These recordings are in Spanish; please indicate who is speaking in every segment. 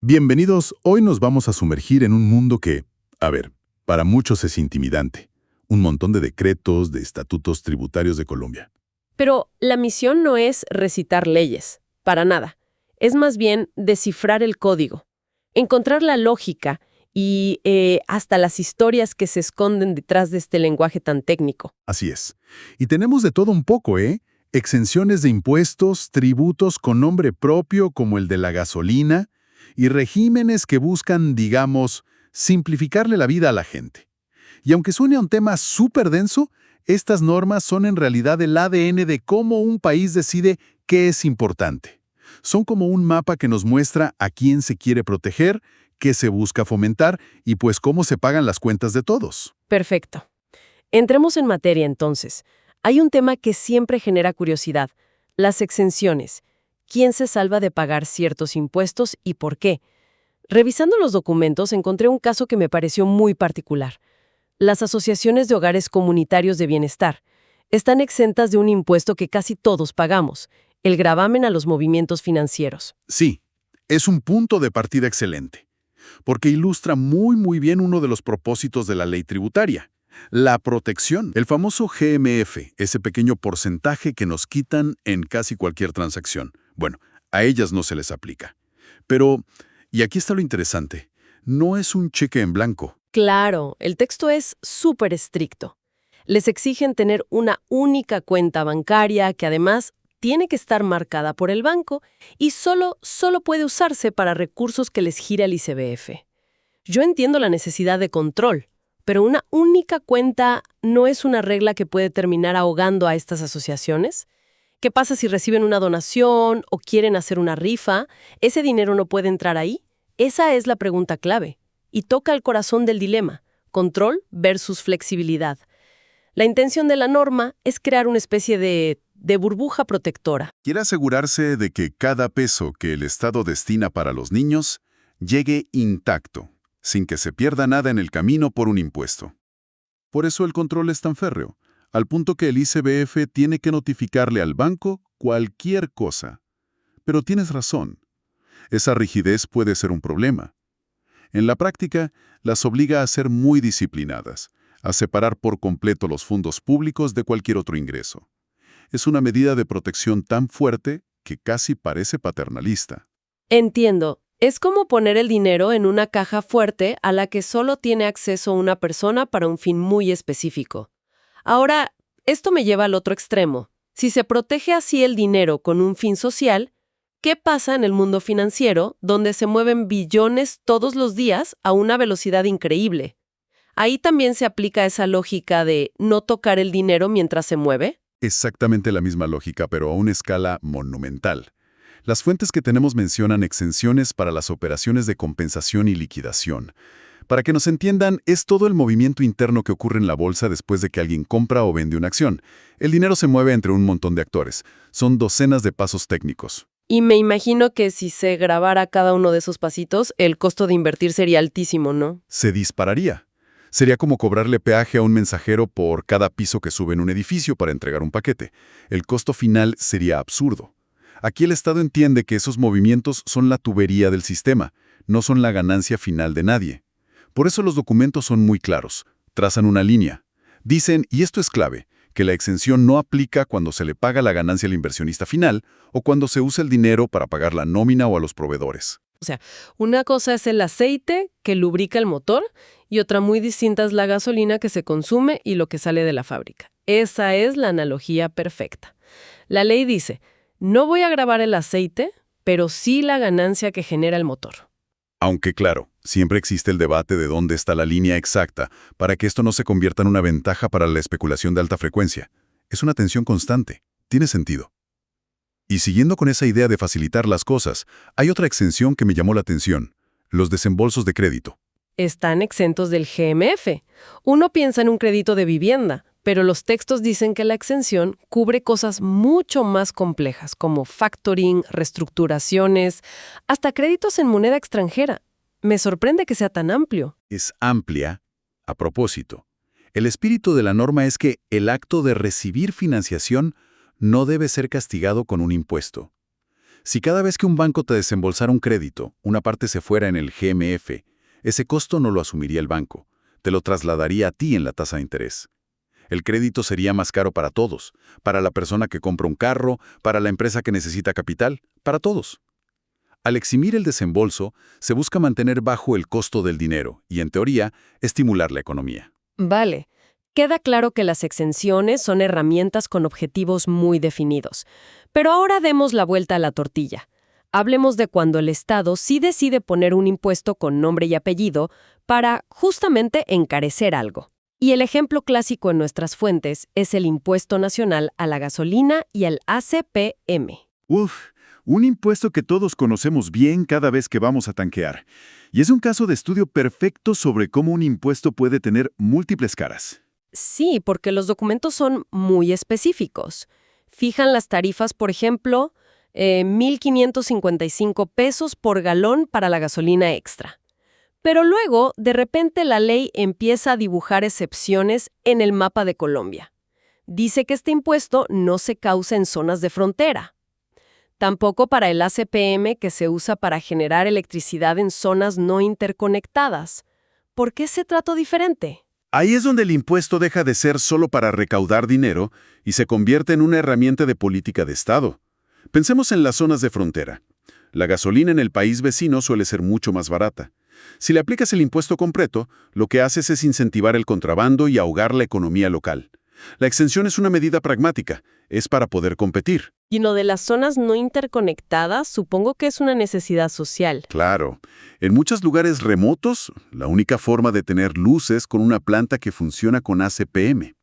Speaker 1: Bienvenidos, hoy nos vamos a sumergir en un mundo que, para muchos es intimidante. Un montón de decretos, de estatutos tributarios de Colombia.
Speaker 2: Pero la misión no es recitar leyes, para nada. Es más bien descifrar el código, encontrar la lógica y hasta las historias que se esconden detrás de este lenguaje tan técnico.
Speaker 1: Así es. Y tenemos de todo un poco, ¿eh? Exenciones de impuestos, tributos con nombre propio como el de la gasolina y regímenes que buscan, digamos, simplificarle la vida a la gente. Y aunque suene a un tema súper denso, estas normas son en realidad el ADN de cómo un país decide qué es importante. Son como un mapa que nos muestra a quién se quiere proteger, qué se busca fomentar y pues cómo se pagan las cuentas de todos.
Speaker 2: Perfecto. Entremos en materia entonces. Hay un tema que siempre genera curiosidad: las exenciones. ¿Quién se salva de pagar ciertos impuestos y por qué? Revisando los documentos encontré un caso que me pareció muy particular. Las asociaciones de hogares comunitarios de bienestar están exentas de un impuesto que casi todos pagamos, el gravamen a los movimientos financieros.
Speaker 1: Sí, es un punto de partida excelente, porque ilustra muy bien uno de los propósitos de la ley tributaria: la protección, el famoso GMF, ese pequeño porcentaje que nos quitan en casi cualquier transacción. Bueno, a ellas no se les aplica. Pero, y aquí está lo interesante, no es un cheque en blanco.
Speaker 2: Claro, el texto es súper estricto. Les exigen tener una única cuenta bancaria que además tiene que estar marcada por el banco y solo puede usarse para recursos que les gira el ICBF. Yo entiendo la necesidad de control, pero una única cuenta no es una regla que puede terminar ahogando a estas asociaciones. ¿Qué pasa si reciben una donación o quieren hacer una rifa? ¿Ese dinero no puede entrar ahí? Esa es la pregunta clave. Y toca el corazón del dilema: control versus flexibilidad. La intención de la norma es crear una especie de burbuja protectora.
Speaker 1: Quiere asegurarse de que cada peso que el Estado destina para los niños llegue intacto, sin que se pierda nada en el camino por un impuesto. Por eso el control es tan férreo, al punto que el ICBF tiene que notificarle al banco cualquier cosa. Pero tienes razón, esa rigidez puede ser un problema. En la práctica, las obliga a ser muy disciplinadas, a separar por completo los fondos públicos de cualquier otro ingreso. Es una medida de protección tan fuerte que casi parece paternalista.
Speaker 2: Entiendo. Es como poner el dinero en una caja fuerte a la que solo tiene acceso una persona para un fin muy específico. Ahora, esto me lleva al otro extremo. Si se protege así el dinero con un fin social, ¿qué pasa en el mundo financiero, donde se mueven billones todos los días a una velocidad increíble? ¿Ahí también se aplica esa lógica de no tocar el dinero mientras se mueve?
Speaker 1: Exactamente la misma lógica, pero a una escala monumental. Las fuentes que tenemos mencionan exenciones para las operaciones de compensación y liquidación. Para que nos entiendan, es todo el movimiento interno que ocurre en la bolsa después de que alguien compra o vende una acción. El dinero se mueve entre un montón de actores. Son docenas de pasos técnicos.
Speaker 2: Y me imagino que si se grabara cada uno de esos pasitos, el costo de invertir sería altísimo, ¿no?
Speaker 1: Se dispararía. Sería como cobrarle peaje a un mensajero por cada piso que sube en un edificio para entregar un paquete. El costo final sería absurdo. Aquí el Estado entiende que esos movimientos son la tubería del sistema, no son la ganancia final de nadie. Por eso los documentos son muy claros, trazan una línea. Dicen, y esto es clave, que la exención no aplica cuando se le paga la ganancia al inversionista final o cuando se usa el dinero para pagar la nómina o a los proveedores.
Speaker 2: O sea, una cosa es el aceite que lubrica el motor y otra muy distinta es la gasolina que se consume y lo que sale de la fábrica. Esa es la analogía perfecta. La ley dice: no voy a gravar el aceite, pero sí la ganancia que genera el motor.
Speaker 1: Aunque claro, siempre existe el debate de dónde está la línea exacta para que esto no se convierta en una ventaja para la especulación de alta frecuencia. Es una tensión constante. Tiene sentido. Y siguiendo con esa idea de facilitar las cosas, hay otra exención que me llamó la atención: los desembolsos de crédito.
Speaker 2: Están exentos del GMF. Uno piensa en un crédito de vivienda, pero los textos dicen que la exención cubre cosas mucho más complejas, como factoring, reestructuraciones, hasta créditos en moneda extranjera. Me sorprende que sea tan amplio.
Speaker 1: Es amplia. A propósito, el espíritu de la norma es que el acto de recibir financiación no debe ser castigado con un impuesto. Si cada vez que un banco te desembolsara un crédito, una parte se fuera en el GMF, ese costo no lo asumiría el banco, te lo trasladaría a ti en la tasa de interés. El crédito sería más caro para todos, para la persona que compra un carro, para la empresa que necesita capital, para todos. Al eximir el desembolso, se busca mantener bajo el costo del dinero y, en teoría, estimular la economía.
Speaker 2: Vale. Queda claro que las exenciones son herramientas con objetivos muy definidos. Pero ahora demos la vuelta a la tortilla. Hablemos de cuando el Estado sí decide poner un impuesto con nombre y apellido para, justamente, encarecer algo. Y el ejemplo clásico en nuestras fuentes es el Impuesto Nacional a la Gasolina y al ACPM.
Speaker 3: Un impuesto que todos conocemos bien cada vez que vamos a tanquear. Y es un caso de estudio perfecto sobre cómo un impuesto puede tener múltiples caras.
Speaker 2: Sí, porque los documentos son muy específicos. Fijan las tarifas, por ejemplo, 1,555 pesos por galón para la gasolina extra. Pero luego, de repente, la ley empieza a dibujar excepciones en el mapa de Colombia. Dice que este impuesto no se causa en zonas de frontera. Tampoco para el ACPM, que se usa para generar electricidad en zonas no interconectadas. ¿Por qué ese trato diferente?
Speaker 3: Ahí es donde el impuesto deja de ser solo para recaudar dinero y se convierte en una herramienta de política de Estado. Pensemos en las zonas de frontera. La gasolina en el país vecino suele ser mucho más barata. Si le aplicas el impuesto completo, lo que haces es incentivar el contrabando y ahogar la economía local. La exención es una medida pragmática, es para poder competir.
Speaker 2: Y lo de las zonas no interconectadas, supongo que es una necesidad social.
Speaker 3: Claro, en muchos lugares remotos, la única forma de tener luz es con una planta que funciona con ACPM.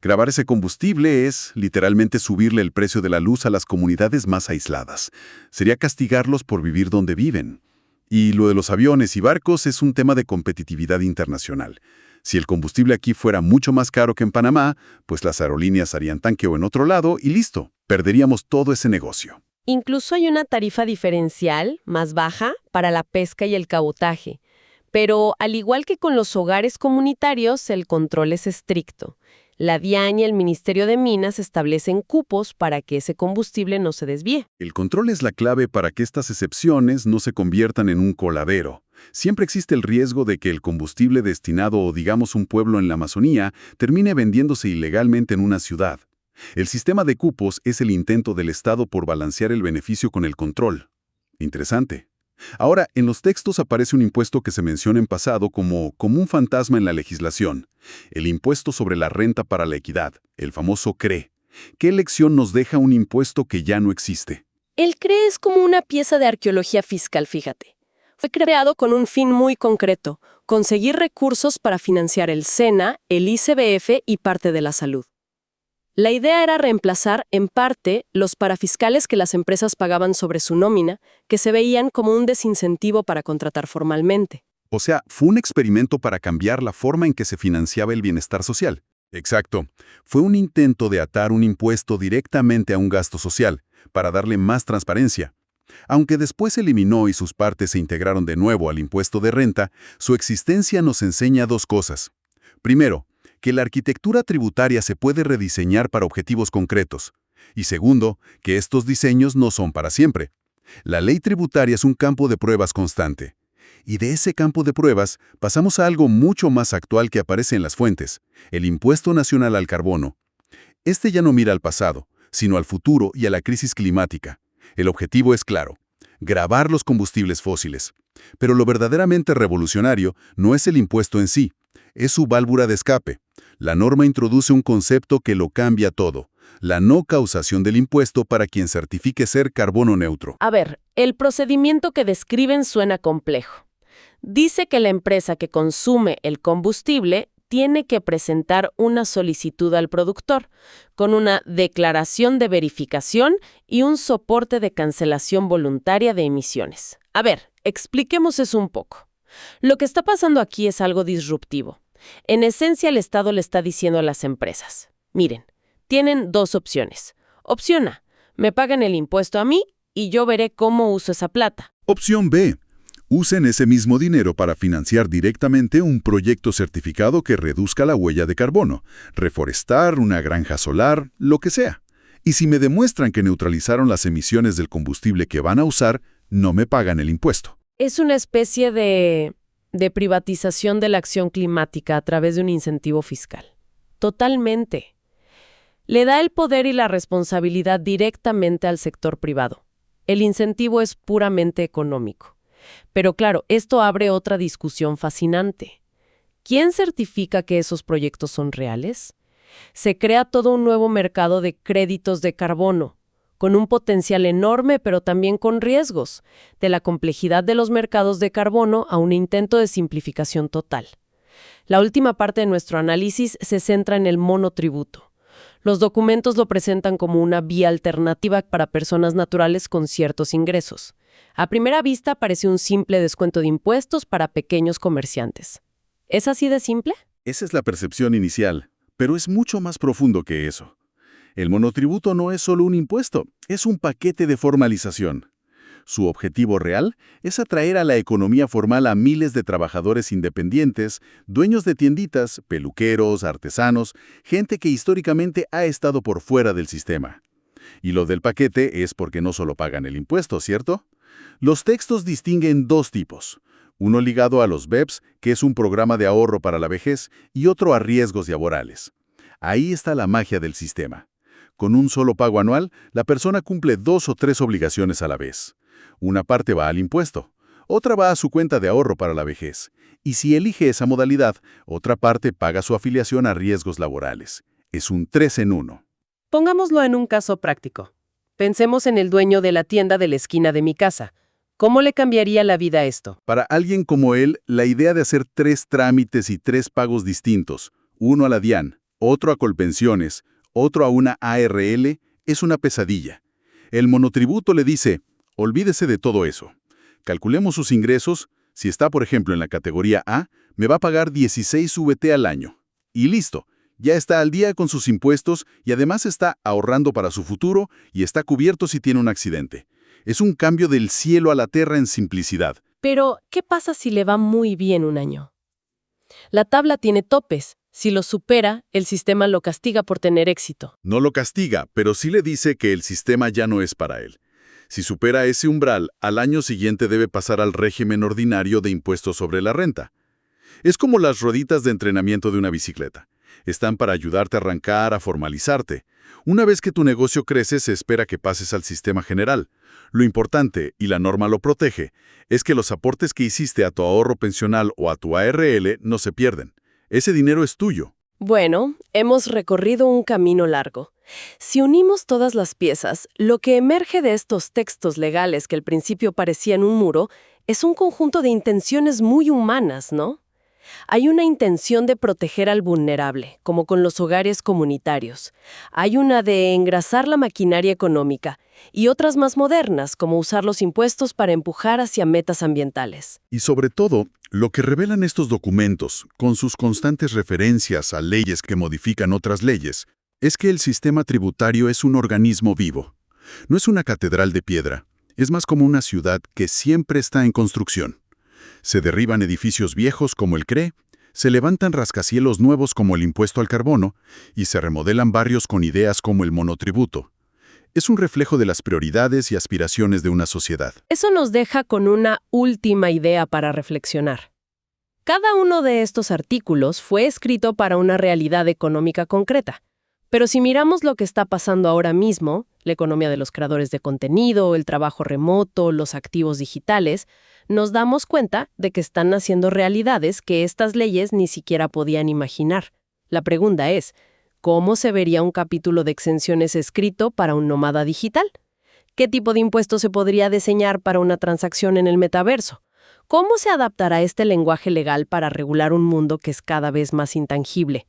Speaker 3: Grabar ese combustible es, literalmente, subirle el precio de la luz a las comunidades más aisladas. Sería castigarlos por vivir donde viven. Y lo de los aviones y barcos es un tema de competitividad internacional. Si el combustible aquí fuera mucho más caro que en Panamá, pues las aerolíneas harían tanqueo en otro lado y listo, perderíamos todo ese negocio.
Speaker 2: Incluso hay una tarifa diferencial, más baja, para la pesca y el cabotaje. Pero, al igual que con los hogares comunitarios, el control es estricto. La DIAN y el Ministerio de Minas establecen cupos para que ese combustible no se desvíe.
Speaker 3: El control es la clave para que estas excepciones no se conviertan en un coladero. Siempre existe el riesgo de que el combustible destinado o digamos un pueblo en la Amazonía termine vendiéndose ilegalmente en una ciudad. El sistema de cupos es el intento del Estado por balancear el beneficio con el control. Interesante. Ahora, en los textos aparece un impuesto que se menciona en pasado como un fantasma en la legislación. El impuesto sobre la renta para la equidad, el famoso CRE. ¿Qué lección nos deja un impuesto que ya no existe?
Speaker 2: El CRE es como una pieza de arqueología fiscal, fíjate. Fue creado con un fin muy concreto, conseguir recursos para financiar el SENA, el ICBF y parte de la salud. La idea era reemplazar, en parte, los parafiscales que las empresas pagaban sobre su nómina, que se veían como un desincentivo para contratar formalmente.
Speaker 3: O sea, fue un experimento para cambiar la forma en que se financiaba el bienestar social. Exacto. Fue un intento de atar un impuesto directamente a un gasto social, para darle más transparencia. Aunque después se eliminó y sus partes se integraron de nuevo al impuesto de renta, su existencia nos enseña dos cosas. Primero, que la arquitectura tributaria se puede rediseñar para objetivos concretos. Y segundo, que estos diseños no son para siempre. La ley tributaria es un campo de pruebas constante. Y de ese campo de pruebas pasamos a algo mucho más actual que aparece en las fuentes, el Impuesto Nacional al Carbono. Este ya no mira al pasado, sino al futuro y a la crisis climática. El objetivo es claro, gravar los combustibles fósiles. Pero lo verdaderamente revolucionario no es el impuesto en sí, es su válvula de escape. La norma introduce un concepto que lo cambia todo, la no causación del impuesto para quien certifique ser carbono neutro.
Speaker 2: A ver, el procedimiento que describen suena complejo. Dice que la empresa que consume el combustible tiene que presentar una solicitud al productor, con una declaración de verificación y un soporte de cancelación voluntaria de emisiones. A ver, expliquemos eso un poco. Lo que está pasando aquí es algo disruptivo. En esencia, el Estado le está diciendo a las empresas, miren, tienen dos opciones. Opción A, me pagan el impuesto a mí y yo veré cómo uso esa plata.
Speaker 3: Opción B. Usen ese mismo dinero para financiar directamente un proyecto certificado que reduzca la huella de carbono, reforestar, una granja solar, lo que sea. Y si me demuestran que neutralizaron las emisiones del combustible que van a usar, no me pagan el impuesto.
Speaker 2: Es una especie de privatización de la acción climática a través de un incentivo fiscal. Totalmente. Le da el poder y la responsabilidad directamente al sector privado. El incentivo es puramente económico. Pero claro, esto abre otra discusión fascinante. ¿Quién certifica que esos proyectos son reales? Se crea todo un nuevo mercado de créditos de carbono, con un potencial enorme pero también con riesgos, de la complejidad de los mercados de carbono a un intento de simplificación total. La última parte de nuestro análisis se centra en el monotributo. Los documentos lo presentan como una vía alternativa para personas naturales con ciertos ingresos. A primera vista parece un simple descuento de impuestos para pequeños comerciantes. ¿Es así de simple?
Speaker 3: Esa es la percepción inicial, pero es mucho más profundo que eso. El monotributo no es solo un impuesto, es un paquete de formalización. Su objetivo real es atraer a la economía formal a miles de trabajadores independientes, dueños de tienditas, peluqueros, artesanos, gente que históricamente ha estado por fuera del sistema. Y lo del paquete es porque no solo pagan el impuesto, ¿cierto? Los textos distinguen dos tipos. Uno ligado a los BEPS, que es un programa de ahorro para la vejez, y otro a riesgos laborales. Ahí está la magia del sistema. Con un solo pago anual, la persona cumple 2 o 3 obligaciones a la vez. Una parte va al impuesto, otra va a su cuenta de ahorro para la vejez. Y si elige esa modalidad, otra parte paga su afiliación a riesgos laborales. Es un 3 en 1.
Speaker 2: Pongámoslo en un caso práctico. Pensemos en el dueño de la tienda de la esquina de mi casa. ¿Cómo le cambiaría la vida esto?
Speaker 3: Para alguien como él, la idea de hacer 3 trámites y 3 pagos distintos, uno a la DIAN, otro a Colpensiones, otro a una ARL, es una pesadilla. El monotributo le dice, olvídese de todo eso. Calculemos sus ingresos, si está por ejemplo en la categoría A, me va a pagar 16 VT al año. Y listo, ya está al día con sus impuestos y además está ahorrando para su futuro y está cubierto si tiene un accidente. Es un cambio del cielo a la tierra en simplicidad.
Speaker 2: Pero, ¿qué pasa si le va muy bien un año? La tabla tiene topes. Si lo supera, el sistema lo castiga por tener éxito.
Speaker 3: No lo castiga, pero sí le dice que el sistema ya no es para él. Si supera ese umbral, al año siguiente debe pasar al régimen ordinario de impuestos sobre la renta. Es como las rueditas de entrenamiento de una bicicleta. Están para ayudarte a arrancar, a formalizarte. Una vez que tu negocio crece, se espera que pases al sistema general. Lo importante, y la norma lo protege, es que los aportes que hiciste a tu ahorro pensional o a tu ARL no se pierden. Ese dinero es tuyo.
Speaker 2: Bueno, hemos recorrido un camino largo. Si unimos todas las piezas, lo que emerge de estos textos legales que al principio parecían un muro es un conjunto de intenciones muy humanas, ¿no? Hay una intención de proteger al vulnerable, como con los hogares comunitarios. Hay una de engrasar la maquinaria económica y otras más modernas, como usar los impuestos para empujar hacia metas ambientales.
Speaker 3: Y sobre todo, lo que revelan estos documentos, con sus constantes referencias a leyes que modifican otras leyes, es que el sistema tributario es un organismo vivo. No es una catedral de piedra, es más como una ciudad que siempre está en construcción. Se derriban edificios viejos como el CRE, se levantan rascacielos nuevos como el impuesto al carbono y se remodelan barrios con ideas como el monotributo. Es un reflejo de las prioridades y aspiraciones de una sociedad.
Speaker 2: Eso nos deja con una última idea para reflexionar. Cada uno de estos artículos fue escrito para una realidad económica concreta. Pero si miramos lo que está pasando ahora mismo, la economía de los creadores de contenido, el trabajo remoto, los activos digitales, nos damos cuenta de que están naciendo realidades que estas leyes ni siquiera podían imaginar. La pregunta es, ¿cómo se vería un capítulo de exenciones escrito para un nómada digital? ¿Qué tipo de impuesto se podría diseñar para una transacción en el metaverso? ¿Cómo se adaptará este lenguaje legal para regular un mundo que es cada vez más intangible?